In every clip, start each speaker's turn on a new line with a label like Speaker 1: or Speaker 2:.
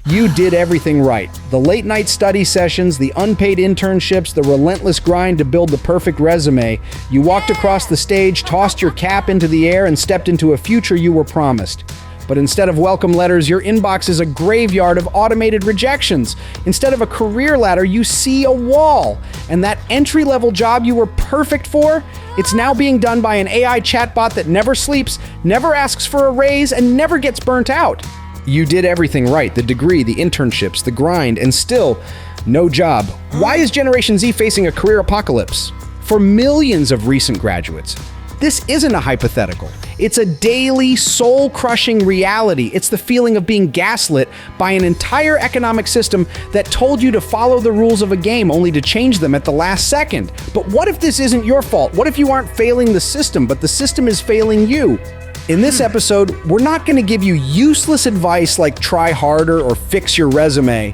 Speaker 1: You did everything right. The late-night study sessions, the unpaid internships, the relentless grind to build the perfect resume. You walked across the stage, tossed your cap into the air, and stepped into a future you were promised. But instead of welcome letters, your inbox is a graveyard of automated rejections. Instead of a career ladder, you see a wall. And that entry-level job you were perfect for, it's now being done by an AI chatbot that never sleeps, never asks for a raise, and never gets burnt out. You did everything right, the degree, the internships, the grind, and still, no job. Why is Generation Z facing a career apocalypse? For millions of recent graduates, this isn't a hypothetical. It's a daily, soul-crushing reality. It's the feeling of being gaslit by an entire economic system that told you to follow the rules of a game only to change them at the last second. But what if this isn't your fault? What if you aren't failing the system, but the system is failing you? In this episode, we're not going to give you useless advice like try harder or fix your resume.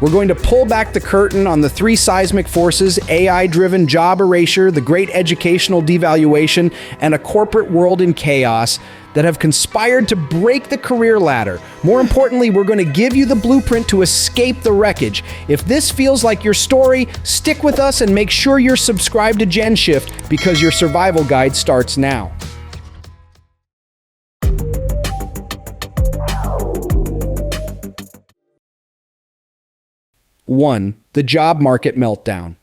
Speaker 1: We're going to pull back the curtain on the three seismic forces: AI-driven job erasure, the great educational devaluation, and a corporate world in chaos that have conspired to break the career ladder. More importantly, we're going to give you the blueprint to escape the wreckage. If this feels like your story, stick with us and make sure you're subscribed to GENSHIFT because your survival guide starts now. 1. The Job Market Meltdown.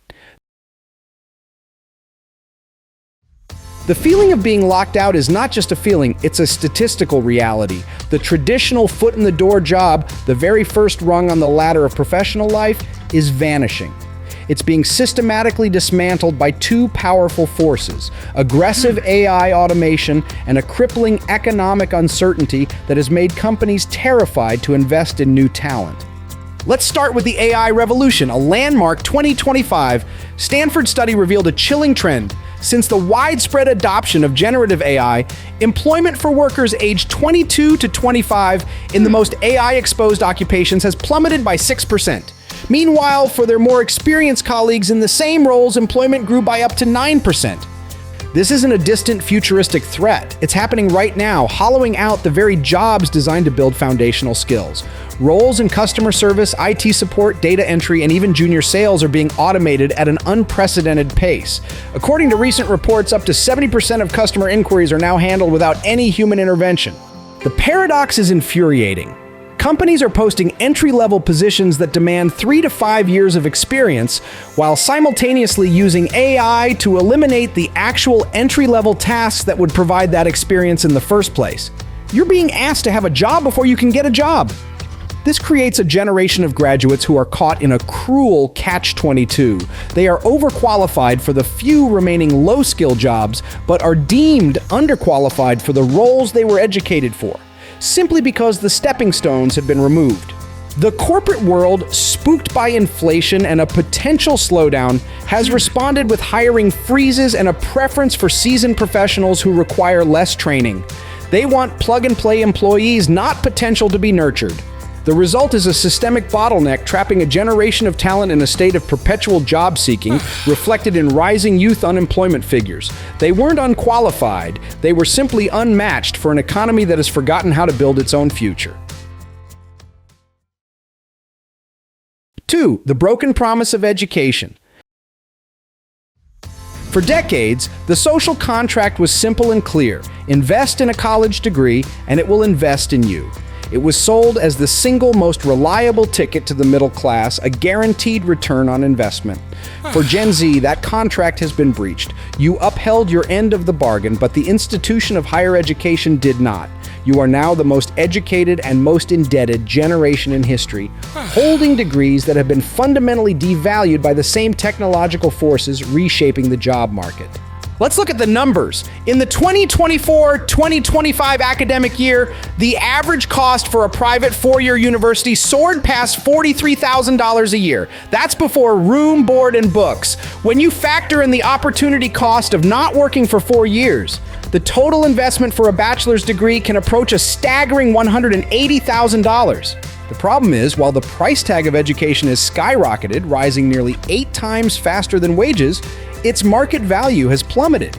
Speaker 1: The feeling of being locked out is not just a feeling, it's a statistical reality. The traditional foot-in-the-door job, the very first rung on the ladder of professional life, is vanishing. It's being systematically dismantled by two powerful forces: aggressive AI automation and a crippling economic uncertainty that has made companies terrified to invest in new talent. Let's start with the AI revolution. A landmark 2025 Stanford study revealed a chilling trend. Since the widespread adoption of generative AI, employment for workers aged 22 to 25 in the most AI-exposed occupations has plummeted by 6%. Meanwhile, for their more experienced colleagues in the same roles, employment grew by up to 9%. This isn't a distant futuristic threat. It's happening right now, hollowing out the very jobs designed to build foundational skills. Roles in customer service, IT support, data entry, and even junior sales are being automated at an unprecedented pace. According to recent reports, up to 70% of customer inquiries are now handled without any human intervention. The paradox is infuriating. Companies are posting entry-level positions that demand 3 to 5 years of experience, while simultaneously using AI to eliminate the actual entry-level tasks that would provide that experience in the first place. You're being asked to have a job before you can get a job. This creates a generation of graduates who are caught in a cruel catch-22. They are overqualified for the few remaining low-skill jobs, but are deemed underqualified for the roles they were educated for, simply because the stepping stones have been removed. The corporate world, spooked by inflation and a potential slowdown, has responded with hiring freezes and a preference for seasoned professionals who require less training. They want plug-and-play employees, not potential to be nurtured. The result is a systemic bottleneck trapping a generation of talent in a state of perpetual job seeking, reflected in rising youth unemployment figures. They weren't unqualified, they were simply unmatched for an economy that has forgotten how to build its own future. 2. The broken promise of education. For decades, the social contract was simple and clear. Invest in a college degree, and it will invest in you. It was sold as the single most reliable ticket to the middle class, a guaranteed return on investment. For Gen Z, that contract has been breached. You upheld your end of the bargain, but the institution of higher education did not. You are now the most educated and most indebted generation in history, holding degrees that have been fundamentally devalued by the same technological forces reshaping the job market. Let's look at the numbers. In the 2024-2025 academic year, the average cost for a private four-year university soared past $43,000 a year. That's before room, board, and books. When you factor in the opportunity cost of not working for 4 years, the total investment for a bachelor's degree can approach a staggering $180,000. The problem is, while the price tag of education has skyrocketed, rising nearly 8 times faster than wages, its market value has plummeted.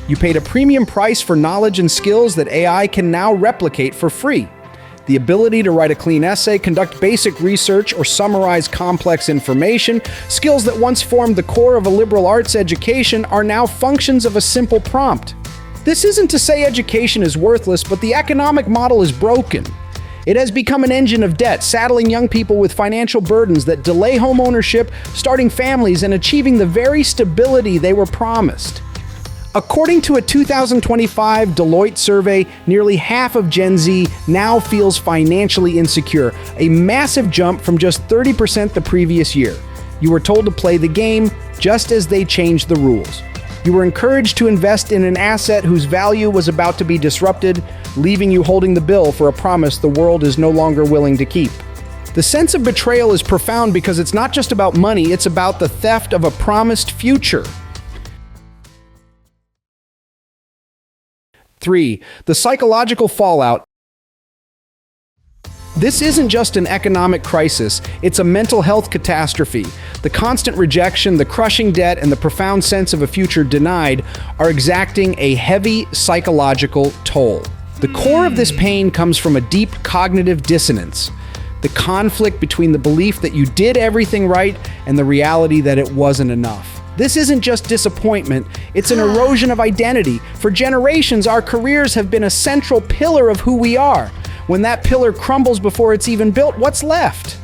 Speaker 1: You paid a premium price for knowledge and skills that AI can now replicate for free. the ability to write a clean essay, conduct basic research, or summarize complex information. Skills that once formed the core of a liberal arts education are now functions of a simple prompt. This isn't to say education is worthless, but the economic model is broken. It has become an engine of debt, saddling young people with financial burdens that delay home ownership, starting families, and achieving the very stability they were promised. According to a 2025 Deloitte survey, nearly half of Gen Z now feels financially insecure, a massive jump from just 30% the previous year. You were told to play the game just as they changed the rules. You were encouraged to invest in an asset whose value was about to be disrupted, leaving you holding the bill for a promise the world is no longer willing to keep. The sense of betrayal is profound because it's not just about money, it's about the theft of a promised future. 3. The psychological fallout. This isn't just an economic crisis, it's a mental health catastrophe. The constant rejection, the crushing debt, and the profound sense of a future denied are exacting a heavy psychological toll. The core of this pain comes from a deep cognitive dissonance, the conflict between the belief that you did everything right and the reality that it wasn't enough. This isn't just disappointment, it's an erosion of identity. For generations, our careers have been a central pillar of who we are. When that pillar crumbles before it's even built, what's left?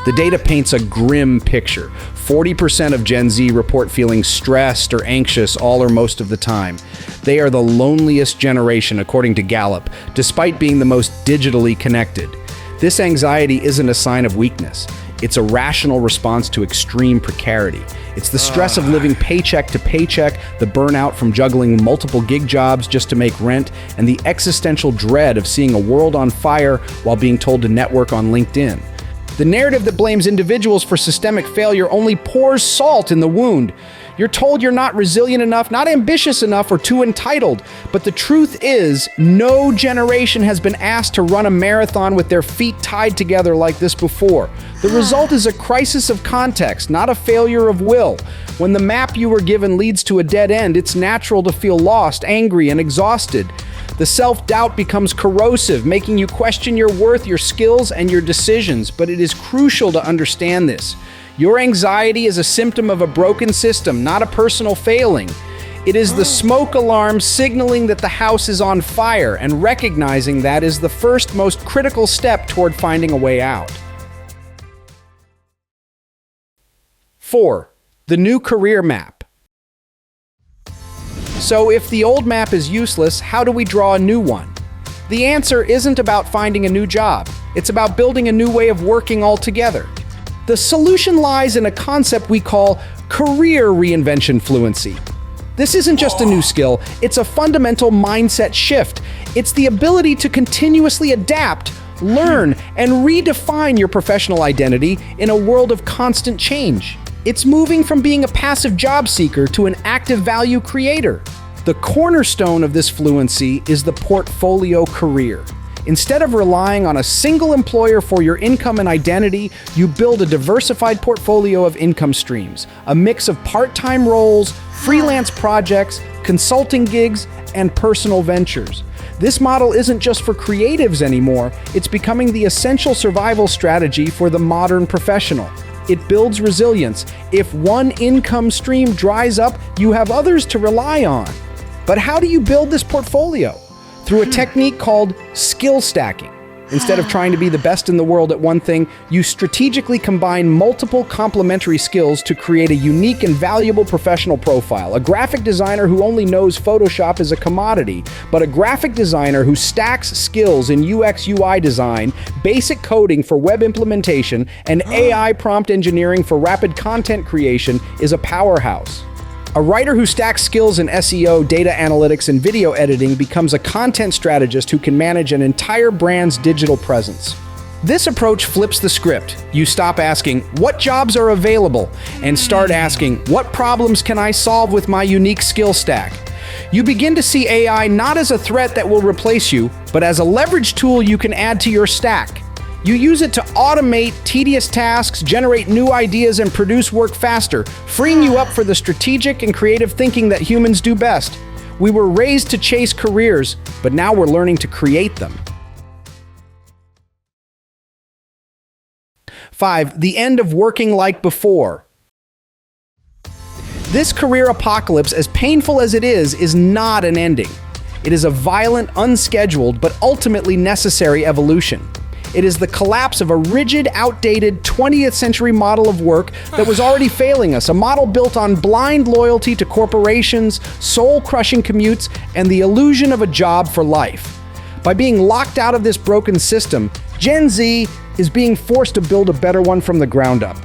Speaker 1: The data paints a grim picture. 40% of Gen Z report feeling stressed or anxious all or most of the time. They are the loneliest generation, according to Gallup, despite being the most digitally connected. This anxiety isn't a sign of weakness. It's a rational response to extreme precarity. It's the stress of living paycheck to paycheck, the burnout from juggling multiple gig jobs just to make rent, and the existential dread of seeing a world on fire while being told to network on LinkedIn. The narrative that blames individuals for systemic failure only pours salt in the wound. You're told you're not resilient enough, not ambitious enough, or too entitled. But the truth is, no generation has been asked to run a marathon with their feet tied together like this before. The result is a crisis of context, not a failure of will. When the map you were given leads to a dead end, it's natural to feel lost, angry, and exhausted. The self-doubt becomes corrosive, making you question your worth, your skills, and your decisions. But it is crucial to understand this. Your anxiety is a symptom of a broken system, not a personal failing. It is the smoke alarm signaling that the house is on fire, and recognizing that is the first, most critical step toward finding a way out. 4. The new career map. So if the old map is useless, how do we draw a new one? The answer isn't about finding a new job. It's about building a new way of working altogether. The solution lies in a concept we call career reinvention fluency. This isn't just a new skill, it's a fundamental mindset shift. It's the ability to continuously adapt, learn, and redefine your professional identity in a world of constant change. It's moving from being a passive job seeker to an active value creator. The cornerstone of this fluency is the portfolio career. Instead of relying on a single employer for your income and identity, you build a diversified portfolio of income streams, a mix of part-time roles, freelance projects, consulting gigs, and personal ventures. This model isn't just for creatives anymore, it's becoming the essential survival strategy for the modern professional. It builds resilience. If one income stream dries up, you have others to rely on. But how do you build this portfolio? Through a technique called skill stacking. Instead of trying to be the best in the world at one thing, you strategically combine multiple complementary skills to create a unique and valuable professional profile. A graphic designer who only knows Photoshop is a commodity, but a graphic designer who stacks skills in UX/UI design, basic coding for web implementation, and AI prompt engineering for rapid content creation is a powerhouse. A writer who stacks skills in SEO, data analytics, and video editing becomes a content strategist who can manage an entire brand's digital presence. This approach flips the script. You stop asking, what jobs are available? And start asking, what problems can I solve with my unique skill stack? You begin to see AI not as a threat that will replace you, but as a leverage tool you can add to your stack. You use it to automate tedious tasks, generate new ideas, and produce work faster, freeing you up for the strategic and creative thinking that humans do best. We were raised to chase careers, but now we're learning to create them. 5. The end of working like before. This career apocalypse, as painful as it is not an ending. It is a violent, unscheduled, but ultimately necessary evolution. It is the collapse of a rigid, outdated 20th century model of work that was already failing us, a model built on blind loyalty to corporations, soul-crushing commutes, and the illusion of a job for life. By being locked out of this broken system, Gen Z is being forced to build a better one from the ground up.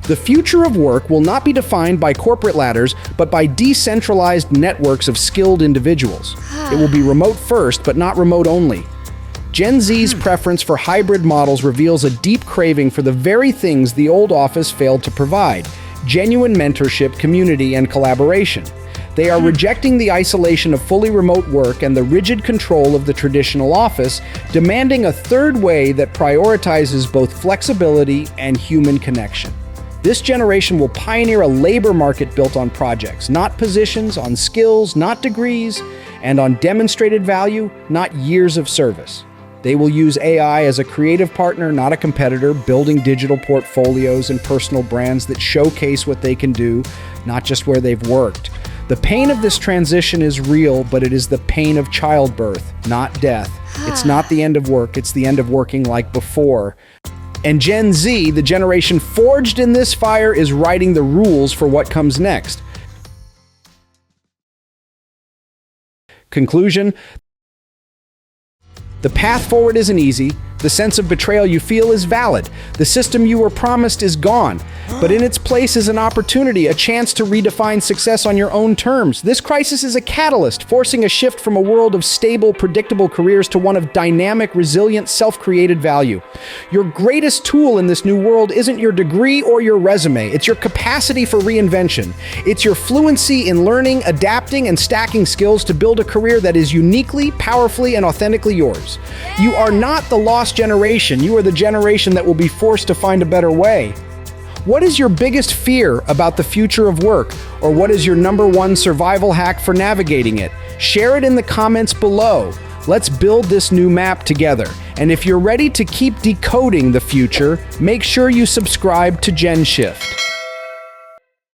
Speaker 1: The future of work will not be defined by corporate ladders, but by decentralized networks of skilled individuals. It will be remote first, but not remote only. Gen Z's preference for hybrid models reveals a deep craving for the very things the old office failed to provide: genuine mentorship, community, and collaboration. They are rejecting the isolation of fully remote work and the rigid control of the traditional office, demanding a third way that prioritizes both flexibility and human connection. This generation will pioneer a labor market built on projects, not positions, on skills, not degrees, and on demonstrated value, not years of service. They will use AI as a creative partner, not a competitor, building digital portfolios and personal brands that showcase what they can do, not just where they've worked. The pain of this transition is real, but it is the pain of childbirth, not death. It's not the end of work, it's the end of working like before. And Gen Z, the generation forged in this fire, is writing the rules for what comes next. Conclusion: the path forward isn't easy. The sense of betrayal you feel is valid. The system you were promised is gone. But in its place is an opportunity, a chance to redefine success on your own terms. This crisis is a catalyst, forcing a shift from a world of stable, predictable careers to one of dynamic, resilient, self-created value. Your greatest tool in this new world isn't your degree or your resume. It's your capacity for reinvention. It's your fluency in learning, adapting, and stacking skills to build a career that is uniquely, powerfully, and authentically yours. You are not the lost generation. You are the generation that will be forced to find a better way. What is your biggest fear about the future of work? Or what is your #1 survival hack for navigating it? Share it in the comments below. Let's build this new map together. And if you're ready to keep decoding the future, make sure you subscribe to GENSHIFT.